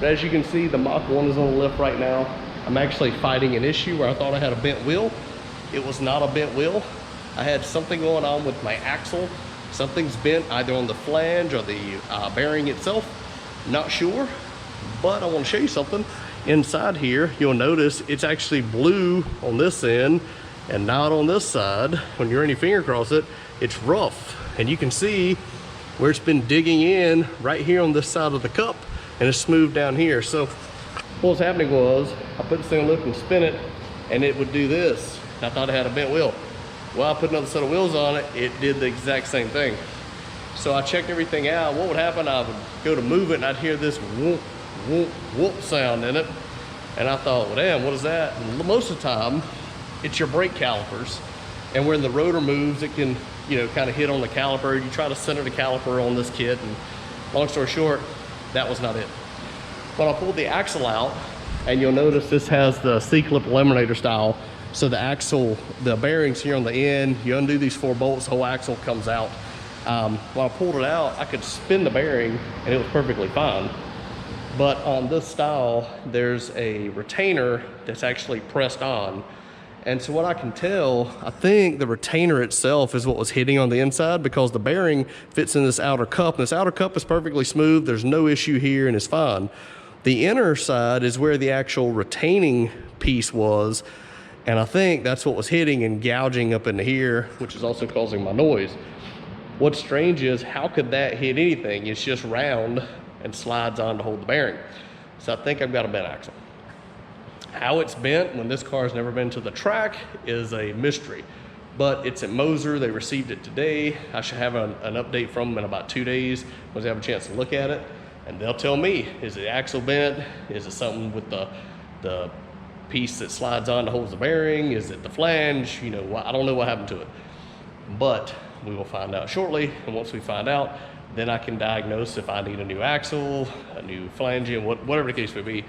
But as you can see, the Mach 1 is on the lift right now. I'm actually fighting an issue where I thought I had a bent wheel. It was not a bent wheel. I had something going on with my axle. Something's bent either on the flange or the bearing itself. Not sure, but I want to show you something. Inside here, you'll notice it's actually blue on this end and not on this side. When you run your finger across it, it's rough. And you can see where it's been digging in right here on this side of the cup, and it's smooth down here. So what was happening was I put this thing on the lift and spin it, and it would do this. I thought it had a bent wheel. Well, I put another set of wheels on it, it did the exact same thing. So I checked everything out. What would happen, I would go to move it and I'd hear this whoop, whoop, whoop sound in it. And I thought, well, damn, what is that? And most of the time, it's your brake calipers. And when the rotor moves, it can, you know, kind of hit on the caliper. You try to center the caliper on this kit, and long story short, that was not it. When I pulled the axle out, and you'll notice this has the C-clip eliminator style. So the axle, the bearings here on the end, you undo these 4 bolts, the whole axle comes out. When I pulled it out, I could spin the bearing and it was perfectly fine. But on this style, there's a retainer that's actually pressed on. And so what I can tell, I think the retainer itself is what was hitting on the inside, because the bearing fits in this outer cup. And this outer cup is perfectly smooth. There's no issue here and it's fine. The inner side is where the actual retaining piece was. And I think that's what was hitting and gouging up into here, which is also causing my noise. What's strange is, how could that hit anything? It's just round and slides on to hold the bearing. So I think I've got a bent axle. How it's bent when this car's never been to the track is a mystery. But it's at Moser, they received it today. I should have an update from them in about 2 days once I have a chance to look at it. And they'll tell me, is the axle bent? Is it something with the piece that slides on to hold the bearing? Is it the flange? You know, I don't know what happened to it, but we will find out shortly. And once we find out, then I can diagnose if I need a new axle, a new flange, and whatever the case may be.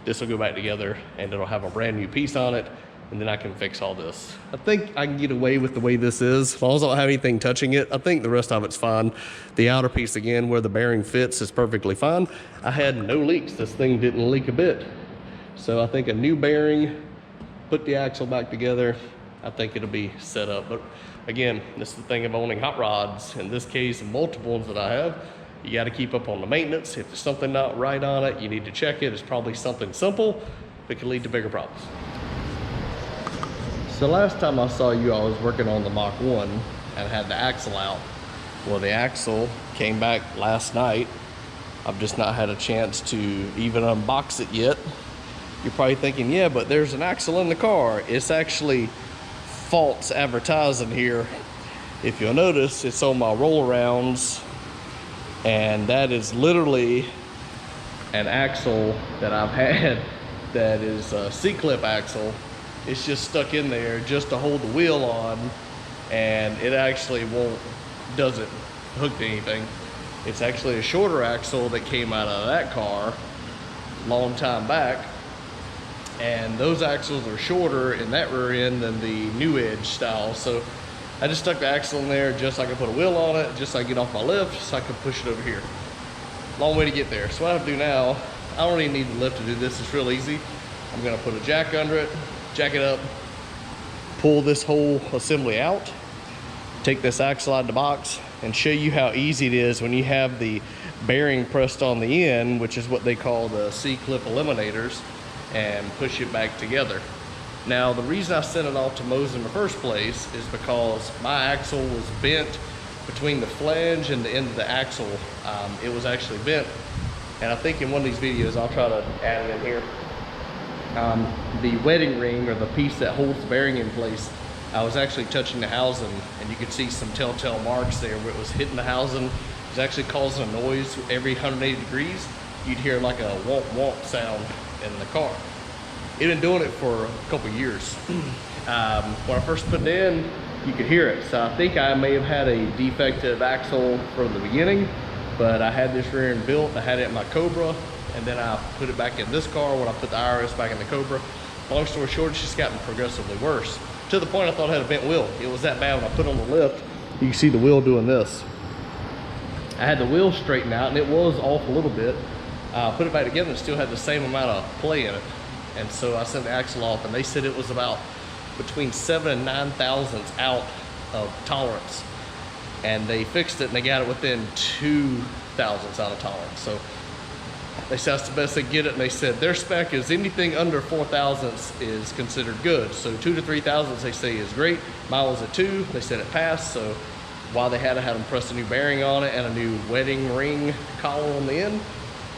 This will go back together and it'll have a brand new piece on it, and then I can fix all this. I think I can get away with the way this is. As long as I don't have anything touching it, I think the rest of it's fine. The outer piece, again, where the bearing fits, is perfectly fine. I had no leaks. This thing didn't leak a bit. So I think a new bearing, put the axle back together, I think it'll be set up. But again, this is the thing of owning hot rods. In this case, multiple ones that I have, you got to keep up on the maintenance. If there's something not right on it, you need to check it. It's probably something simple, but can lead to bigger problems. So last time I saw you, I was working on the Mach 1 and had the axle out. Well, the axle came back last night. I've just not had a chance to even unbox it yet. You're probably thinking, yeah, but there's an axle in the car. It's actually false advertising here. If you'll notice, it's on my roll-arounds, and that is literally an axle that I've had that is a C-clip axle. It's just stuck in there just to hold the wheel on, and it actually doesn't hook to anything. It's actually a shorter axle that came out of that car a long time back. And those axles are shorter in that rear end than the new edge style. So I just stuck the axle in there just so I could put a wheel on it, just so I could get off my lift, so I could push it over here. Long way to get there. So what I have to do now, I don't even need the lift to do this. It's real easy. I'm gonna put a jack under it, jack it up, pull this whole assembly out, take this axle out of the box, and show you how easy it is when you have the bearing pressed on the end, which is what they call the C-clip eliminators, and push it back together. Now, the reason I sent it off to Moser in the first place is because my axle was bent between the flange and the end of the axle. It was actually bent, and I think in one of these videos I'll try to add it in here. The wedding ring, or the piece that holds the bearing in place, I was actually touching the housing, and you could see some telltale marks there where it was hitting the housing. It was actually causing a noise every 180 degrees. You'd hear like a womp womp sound in the car. It been doing it for a couple years. When I first put it in, you could hear it. So I think I may have had a defective axle from the beginning, but I had this rear end built. I had it in my Cobra, and then I put it back in this car when I put the IRS back in the Cobra. Long story short, it's just gotten progressively worse, to the point I thought I had a bent wheel. It was that bad when I put on the lift. You can see the wheel doing this. I had the wheel straightened out, and it was off a little bit. Put it back together and still had the same amount of play in it. And so I sent the axle off, and they said it was about between 7 and 9 thousandths out of tolerance. And they fixed it, and they got it within 2 thousandths out of tolerance. So they said that's the best they get it, and they said their spec is anything under 4 thousandths is considered good. So 2 to 3 thousandths they say is great. Mine was at 2. They said it passed. So while they had, I had them press a new bearing on it and a new wedding ring collar on the end.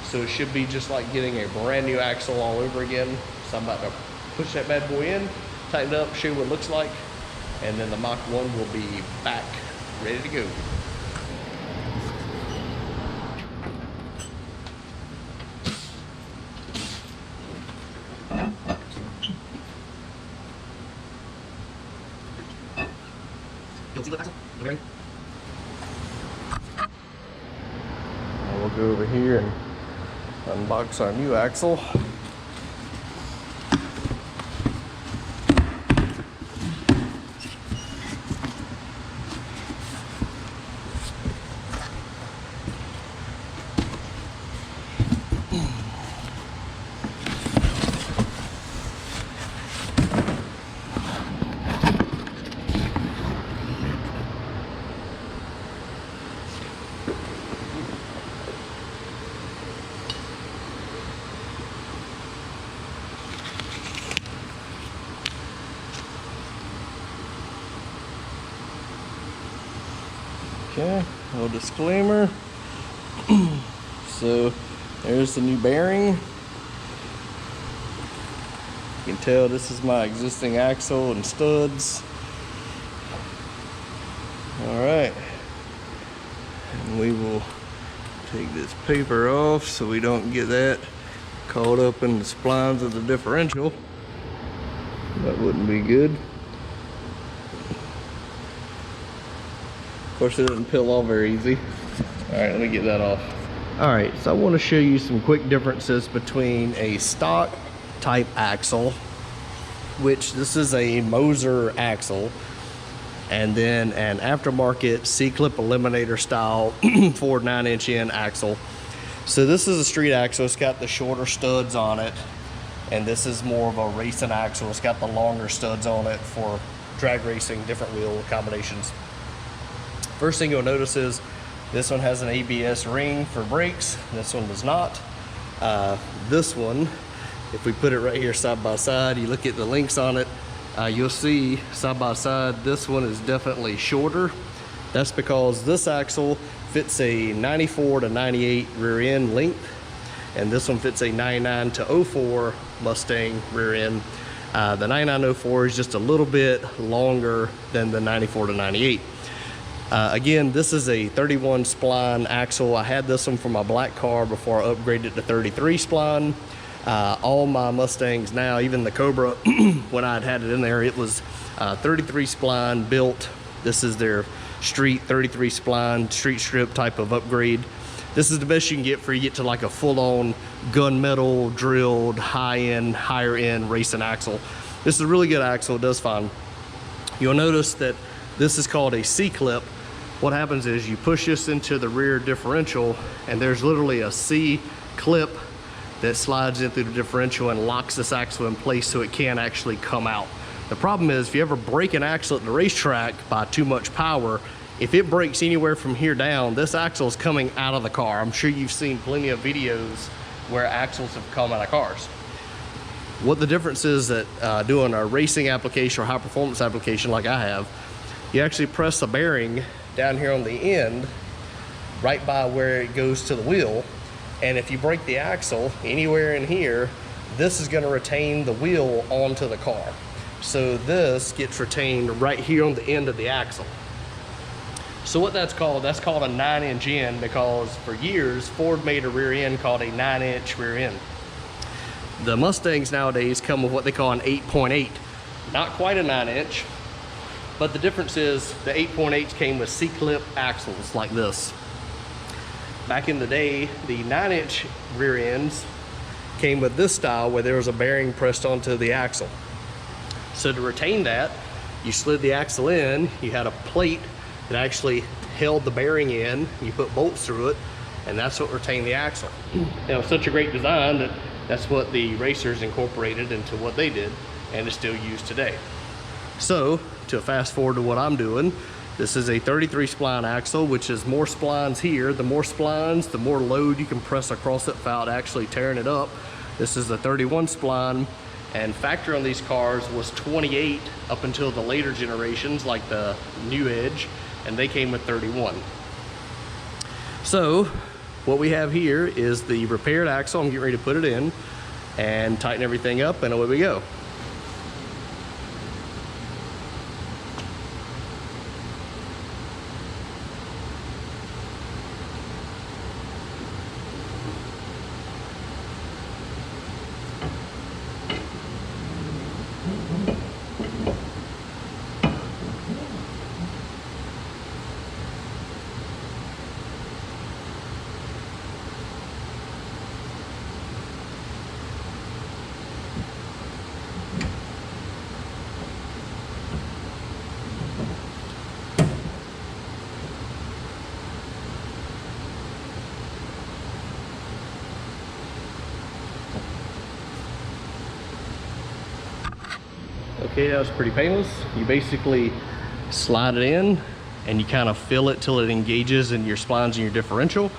So it should be just like getting a brand new axle all over again. So I'm about to push that bad boy in, tighten it up, show you what it looks like, and then the Mach 1 will be back, ready to go. We'll go over here and unbox our new axle. Okay, little disclaimer. So there's the new bearing. You can tell this is my existing axle and studs. All right, and we will take this paper off so we don't get that caught up in the splines of the differential. That wouldn't be good. Of course, it doesn't peel off very easy. All right, let me get that off. All right, so I want to show you some quick differences between a stock type axle, which this is a Moser axle, and then an aftermarket C-clip eliminator style Ford 9" in axle. So this is a street axle. It's got the shorter studs on it, and this is more of a racing axle. It's got the longer studs on it for drag racing, different wheel combinations. First thing you'll notice is this one has an ABS ring for brakes. This one does not. This one, if we put it right here side by side, you look at the links on it, you'll see side by side, this one is definitely shorter. That's because this axle fits a 94 to 98 rear end length, and this one fits a 99 to 04 Mustang rear end. The 9904 is just a little bit longer than the 94 to 98. Again, this is a 31 spline axle. I had this one for my black car before I upgraded to 33 spline. All my Mustangs now, even the Cobra, when I'd had it in there, it was 33 spline built. This is their street 33 spline street strip type of upgrade. This is the best you can get for you get to like a full-on gunmetal drilled high-end, higher-end racing axle. This is a really good axle. It does fine. You'll notice that this is called a C-clip. What happens is you push this into the rear differential, and there's literally a C-clip that slides in through the differential and locks this axle in place so it can't actually come out. The problem is if you ever break an axle at the racetrack by too much power, if it breaks anywhere from here down, this axle is coming out of the car. I'm sure you've seen plenty of videos where axles have come out of cars. What the difference is that doing a racing application or high performance application like I have, you actually press the bearing down here on the end, right by where it goes to the wheel. And if you break the axle anywhere in here, this is gonna retain the wheel onto the car. So this gets retained right here on the end of the axle. So what that's called a 9" in, because for years, Ford made a rear end called a 9" rear end. The Mustangs nowadays come with what they call an 8.8. Not quite a 9", but the difference is the 8.8 came with C-clip axles like this. Back in the day, the 9" rear ends came with this style where there was a bearing pressed onto the axle. So to retain that, you slid the axle in, you had a plate that actually held the bearing in, you put bolts through it, and that's what retained the axle. It was such a great design that that's what the racers incorporated into what they did, and it's still used today. So to fast forward to what I'm doing, this is a 33 spline axle, which is more splines here. The more splines, the more load you can press across it without actually tearing it up. This is a 31 spline, and factory on these cars was 28 up until the later generations, like the New Edge, and they came with 31. So what we have here is the repaired axle. I'm getting ready to put it in and tighten everything up, and away we go. Okay, that was pretty painless. You basically slide it in and you kind of fill it till it engages in your splines and your differential.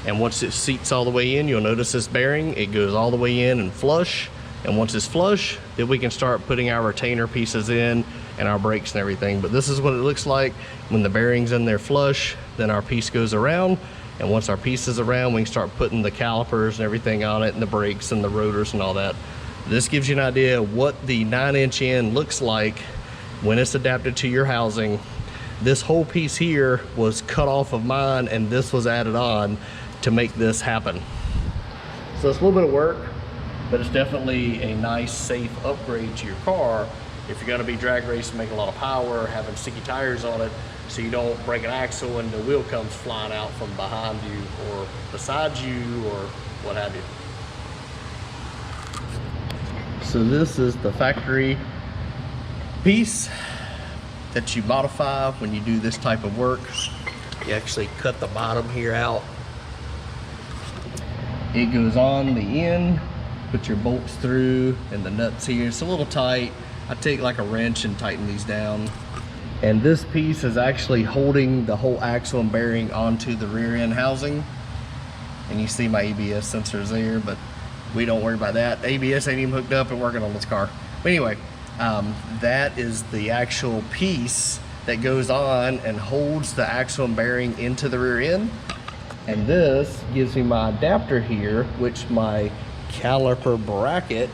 And once it seats all the way in, you'll notice this bearing, it goes all the way in and flush. And once it's flush, then we can start putting our retainer pieces in and our brakes and everything. But this is what it looks like when the bearing's in there flush, then our piece goes around. And once our piece is around, we can start putting the calipers and everything on it, and the brakes and the rotors and all that. This gives you an idea of what the 9-inch end looks like when it's adapted to your housing. This whole piece here was cut off of mine, and this was added on to make this happen. So it's a little bit of work, but it's definitely a nice, safe upgrade to your car if you're gonna be drag racing, making a lot of power, having sticky tires on it, so you don't break an axle and the wheel comes flying out from behind you or beside you or what have you. So this is the factory piece that you modify when you do this type of work. You actually cut the bottom here out. It goes on the end, put your bolts through, and the nuts here. It's a little tight. I take like a wrench and tighten these down. And this piece is actually holding the whole axle and bearing onto the rear end housing. And you see my ABS sensors there, but we don't worry about that. ABS ain't even hooked up and working on this car. But anyway, that is the actual piece that goes on and holds the axle and bearing into the rear end. And this gives me my adapter here, which my caliper bracket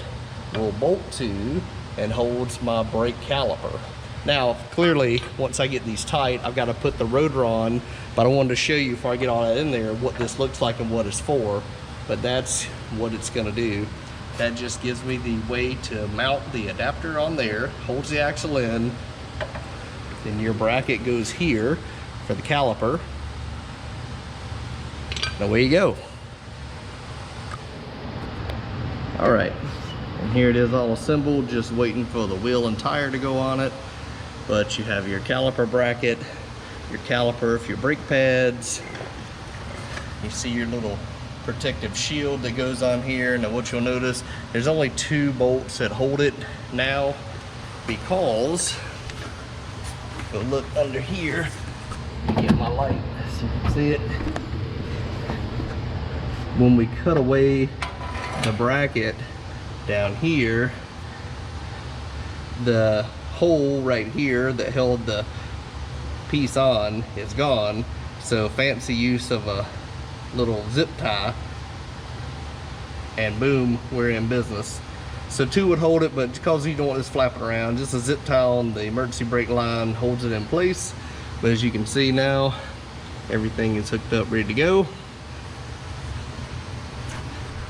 will bolt to and holds my brake caliper. Now, clearly, once I get these tight, I've got to put the rotor on, but I wanted to show you before I get all that in there what this looks like and what it's for. But that's what it's gonna do. That just gives me the way to mount the adapter on there, holds the axle in, then your bracket goes here for the caliper. And away you go. All right, and here it is all assembled, just waiting for the wheel and tire to go on it. But you have your caliper bracket, your caliper for your brake pads. You see your little protective shield that goes on here. Now what you'll notice, there's only 2 bolts that hold it now, because if you look under here, get my light so you can see it. When we cut away the bracket down here, the hole right here that held the piece on is gone. So fancy use of a little zip tie, and boom, we're in business. So 2 would hold it, but because you don't want this flapping around, just a zip tie on the emergency brake line holds it in place. But as you can see now, everything is hooked up, ready to go.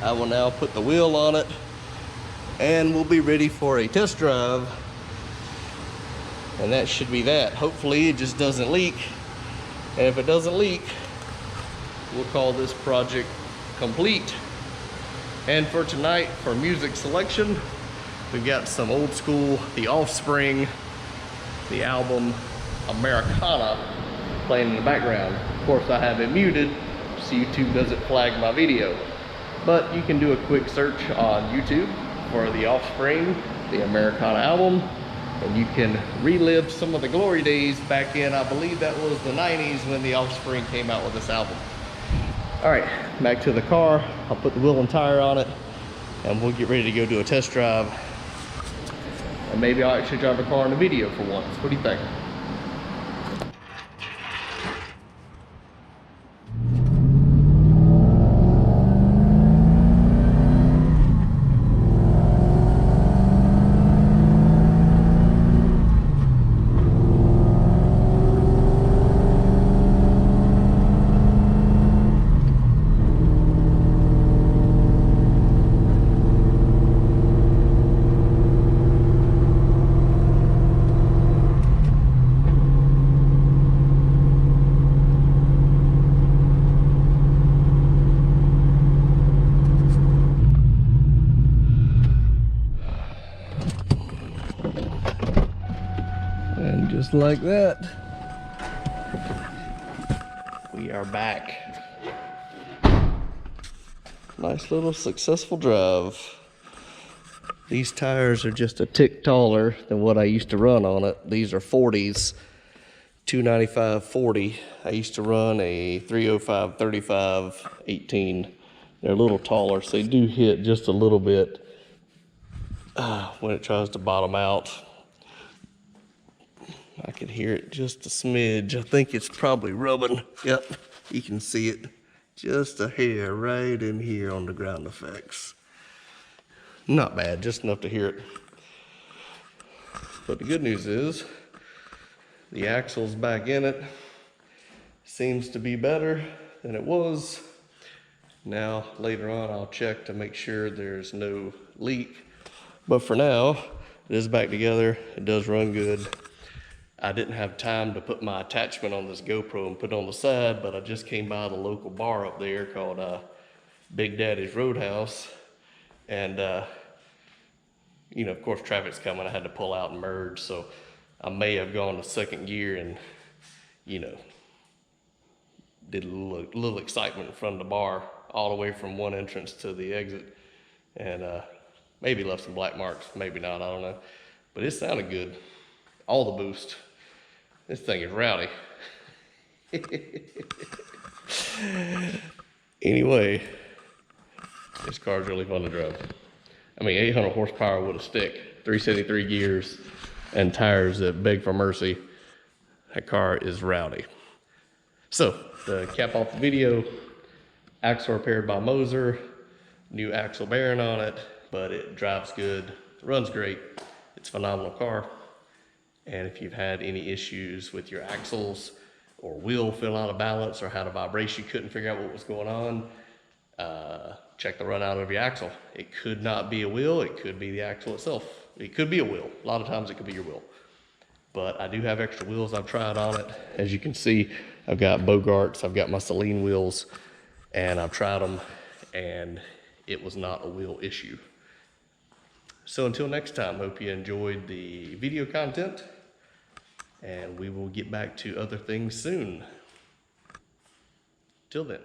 I will now put the wheel on it, and we'll be ready for a test drive. And that should be that. Hopefully it just doesn't leak, and if it doesn't leak, we'll call this project complete. And for tonight, for music selection, we've got some old school, The Offspring, the album Americana, playing in the background. Of course, I have it muted so YouTube doesn't flag my video. But you can do a quick search on YouTube for the Offspring, the Americana album, and you can relive some of the glory days back in, I believe that was the 90s when the Offspring came out with this album. All right, back to the car. I'll put the wheel and tire on it, and we'll get ready to go do a test drive. And maybe I'll actually drive a car in a video for once. What do you think? And just like that, we are back. Nice little successful drive. These tires are just a tick taller than what I used to run on it. These are 40s, 295/40. I used to run a 305 35 18. They're a little taller, so they do hit just a little bit when it tries to bottom out. I can hear it just a smidge. I think it's probably rubbing. Yep, you can see it. Just a hair right in here on the ground effects. Not bad, just enough to hear it. But the good news is, the axle's back in it. Seems to be better than it was. Now, later on, I'll check to make sure there's no leak. But for now, it is back together. It does run good. I didn't have time to put my attachment on this GoPro and put it on the side, but I just came by the local bar up there called Big Daddy's Roadhouse. And, you know, of course, traffic's coming. I had to pull out and merge, so I may have gone to second gear and, you know, did a little excitement in front of the bar all the way from one entrance to the exit. And maybe left some black marks, maybe not, I don't know. But it sounded good. All the boost. This thing is rowdy. Anyway, this car's really fun to drive. I mean, 800 horsepower with a stick, 373 gears, and tires that beg for mercy. That car is rowdy. So, to cap off the video, axle repaired by Moser, new axle bearing on it, but it drives good, runs great. It's a phenomenal car. And if you've had any issues with your axles or wheel feeling out of balance or had a vibration, you couldn't figure out what was going on, check the run out of your axle. It could not be a wheel, it could be the axle itself. It could be a wheel. A lot of times it could be your wheel. But I do have extra wheels I've tried on it. As you can see, I've got Bogarts, I've got my Saleen wheels, and I've tried them, and it was not a wheel issue. So until next time, hope you enjoyed the video content, and we will get back to other things soon. Till then.